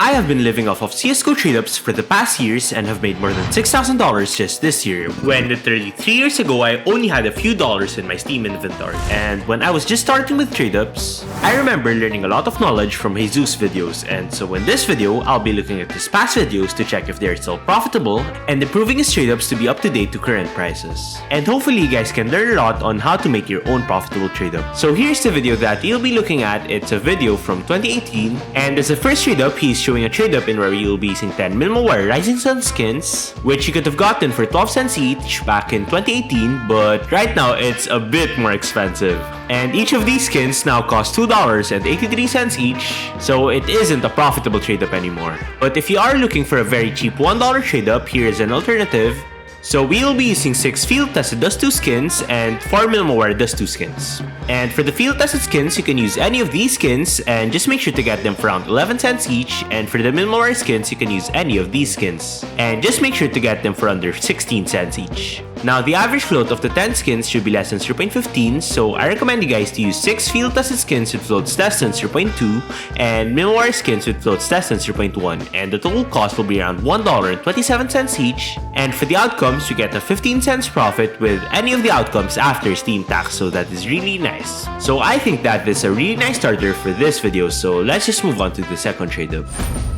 I have been living off of CSGO trade-ups for the past years and have made more than $6,000 just this year, when literally 3 years ago I only had a few dollars in my Steam inventory. And when I was just starting with trade-ups, I remember learning a lot of knowledge from Heyzeus videos, and so in this video, I'll be looking at his past videos to check if they're still profitable and improving his trade-ups to be up to date to current prices. And hopefully you guys can learn a lot on how to make your own profitable trade-up. So here's the video that you'll be looking at. It's a video from 2018, and as a first trade-up, he's showing a trade-up in where you'll be using 10 minimal wire Rising Sun skins, which you could have gotten for 12 cents each back in 2018, but right now it's a bit more expensive. And each of these skins now cost $2.83 each, so it isn't a profitable trade-up anymore. But if you are looking for a very cheap $1 trade-up, here is an alternative. So we will be using 6 field tested Dust 2 skins and 4 minimal wire Dust 2 skins. And for the field tested skins, you can use any of these skins and just make sure to get them for around 11 cents each. And for the minimal wire skins, you can use any of these skins and just make sure to get them for under 16 cents each. Now, the average float of the 10 skins should be less than 0.15, so I recommend you guys to use 6 field tested skins with floats less than 0.2 and minimal wire skins with floats less than 0.1, and the total cost will be around $1.27 each. And for the outcomes, you get a 15 cents profit with any of the outcomes after Steam tax, so that is really nice. So I think that this is a really nice starter for this video, so let's just move on to the second trade-up.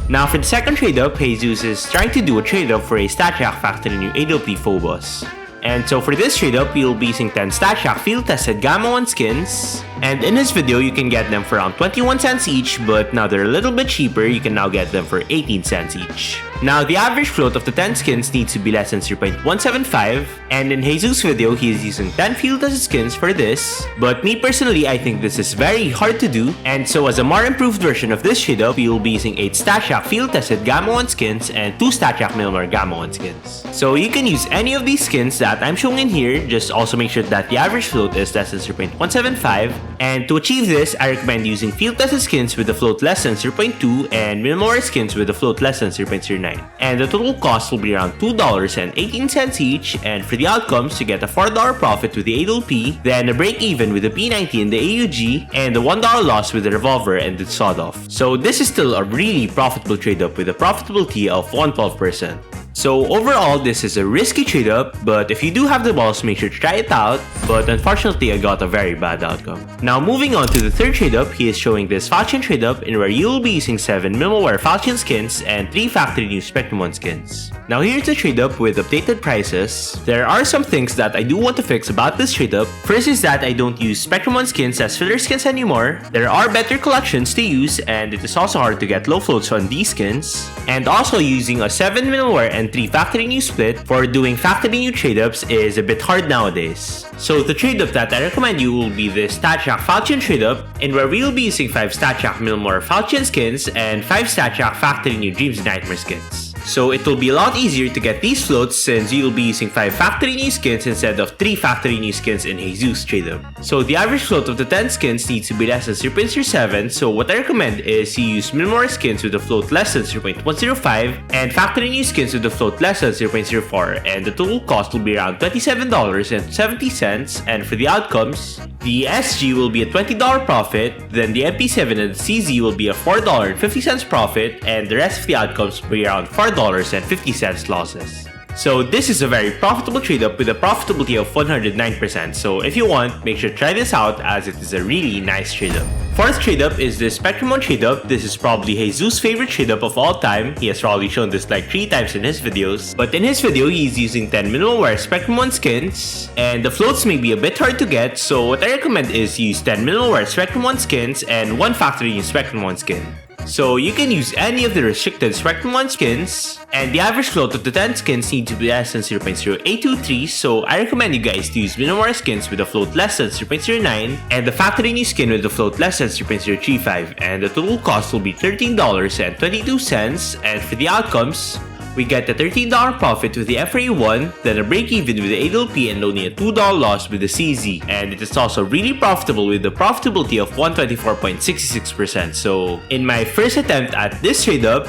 Now for the second trade-up, Heyzeus is trying to do a trade-up for a StatShack factory new AWP Phobos. And so for this trade-up, you'll be using 10 StatShack field-tested Gamma 1 skins. And in this video, you can get them for around 21 cents each, but now they're a little bit cheaper, you can now get them for 18 cents each. Now, the average float of the 10 skins needs to be less than 0.175, and in Heyzeus' video, he is using 10 field-tested skins for this. But me personally, I think this is very hard to do, and so as a more improved version of this trade-up, you'll be using 8 StatShack field-tested Gamma 1 skins and 2 StatShack minimal Gamma 1 skins. So you can use any of these skins that I'm showing in here, just also make sure that the average float is less than 0.175. And to achieve this, I recommend using field-tested skins with a float less than 0.2 and minimal wire skins with a float less than 0.09. And the total cost will be around $2.18 each, and for the outcomes, you get a $4 profit with the AWP, then a break even with the P90 and the AUG, and a $1 loss with the revolver and the sawed-off. So this is still a really profitable trade-up with a profitability of 112%. So overall, this is a risky trade-up, but if you do have the balls, make sure to try it out. But unfortunately, I got a very bad outcome. Now moving on to the third trade-up, he is showing this Falchion trade-up in where you will be using 7 minimal wire Falchion skins and 3 factory new Spectrum 1 skins. Now here's the trade-up with updated prices. There are some things that I do want to fix about this trade-up. First is that I don't use Spectrum 1 skins as filler skins anymore. There are better collections to use, and it is also hard to get low floats on these skins. And also using a 7 minimal wire and 3 factory new split for doing factory new trade-ups is a bit hard nowadays. So the trade-up that I recommend you will be the StatShack Falchion trade-up, in where we will be using 5 StatShack minimal wire Falchion skins and 5 StatShack factory new Dreams and Nightmare skins. So it will be a lot easier to get these floats since you'll be using 5 factory new skins instead of 3 factory new skins in Heyzeus trade-up. So the average float of the 10 skins needs to be less than 0.07, so what I recommend is you use minimal wire skins with a float less than 0.105 and factory new skins with a float less than 0.04, and the total cost will be around $27.70, and for the outcomes, the SG will be a $20 profit, then the MP7 and the CZ will be a $4.50 profit, and the rest of the outcomes will be around $4.50 losses. So this is a very profitable trade-up with a profitability of 109%, so if you want, make sure to try this out as it is a really nice trade-up. Fourth trade-up is the Spectrum 1 trade-up. This is probably Heyzeus' favorite trade-up of all time. He has probably shown this like 3 times in his videos. But in his video, he's using 10 minimal wire Spectrum 1 skins, and the floats may be a bit hard to get, so what I recommend is use 10 minimal wire Spectrum 1 skins and 1 factory new Spectrum 1 skin. So you can use any of the restricted Spectrum 1 skins, and the average float of the 10 skins need to be less than 0.0823, so I recommend you guys to use minimal wire skins with a float less than 0.09 and the factory new skin with a float less than 0.035, and the total cost will be $13.22, and for the outcomes, we get a $13 profit with the FRA1, then a break even with the AWP and only a $2 loss with the CZ. And it is also really profitable with the profitability of 124.66%. So in my first attempt at this trade-up,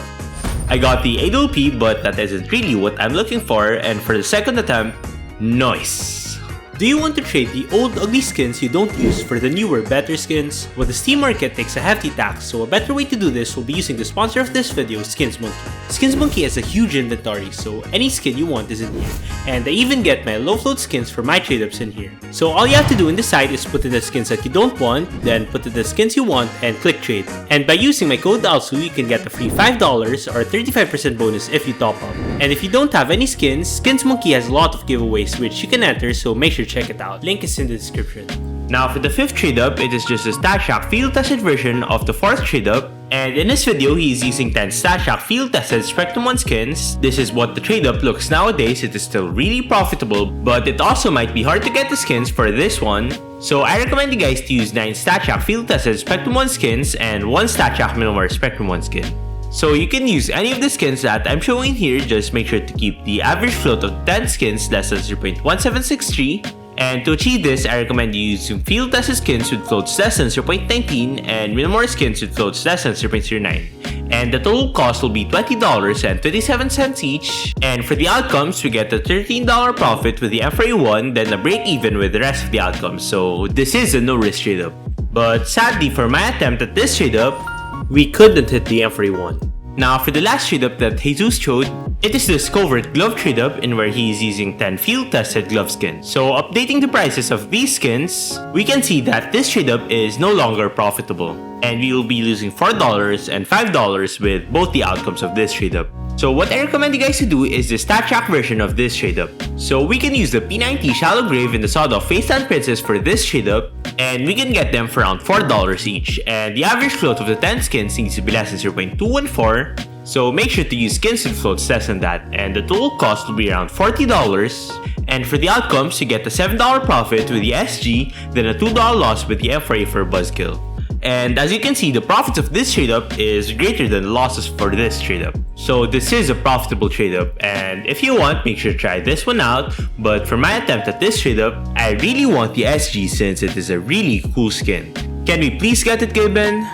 I got the AWP, but that isn't really what I'm looking for. And for the second attempt, nice. Do you want to trade the old ugly skins you don't use for the newer better skins? Well, the Steam market takes a hefty tax, so a better way to do this will be using the sponsor of this video, SkinsMonkey. SkinsMonkey has a huge inventory, so any skin you want is in here, and I even get my low float skins for my trade-ups in here. So all you have to do in the site is put in the skins that you don't want, then put in the skins you want, and click trade. And by using my code elsu, you can get a free $5 or 35% bonus if you top up. And if you don't have any skins, SkinsMonkey has a lot of giveaways which you can enter, so make sure to check it out. Link is in the description. Now for the 5th trade up, it is just a StatShock field tested version of the 4th trade up. And in this video, he is using 10 StatShock field tested Spectrum 1 skins. This is what the trade up looks nowadays. It is still really profitable, but it also might be hard to get the skins for this one. So I recommend you guys to use 9 StatShock field tested Spectrum 1 skins and 1 StatShock Minimal Spectrum 1 skin. So you can use any of the skins that I'm showing here, just make sure to keep the average float of 10 skins less than 0.1763. And to achieve this, I recommend you using field tested skins with floats less than 0.19 and minimal skins with floats less than 0.09. And the total cost will be $20.27 each. And for the outcomes, we get a $13 profit with the M4A1, then a break even with the rest of the outcomes. So this is a no risk trade up. But sadly, for my attempt at this trade up, we couldn't hit the M4A1. Now for the last trade up that Heyzeus showed, it is this covert glove trade up in where he is using 10 field tested glove skins. So updating the prices of these skins, we can see that this trade up is no longer profitable. And we will be losing $4 and $5 with both the outcomes of this trade up. So what I recommend you guys to do is the StatShock version of this trade up. So we can use the P90 Shallow Grave and the Sawed-Off Faceland Princess for this trade up, and we can get them for around $4 each. And the average float of the 10 skins needs to be less than 0.214. So make sure to use skins with floats less than that, and the total cost will be around $40. And for the outcomes, you get a $7 profit with the SG, then a $2 loss with the M4A for Buzzkill. And as you can see, the profits of this trade up is greater than the losses for this trade up. So this is a profitable trade up, and if you want, make sure to try this one out. But for my attempt at this trade up, I really want the SG since it is a really cool skin. Can we please get it, Gaben?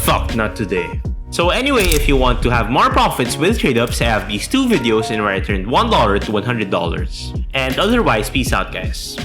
Fuck, not today. So anyway, if you want to have more profits with trade ups, I have these 2 videos in where I turned $1 to $100. And otherwise, peace out guys.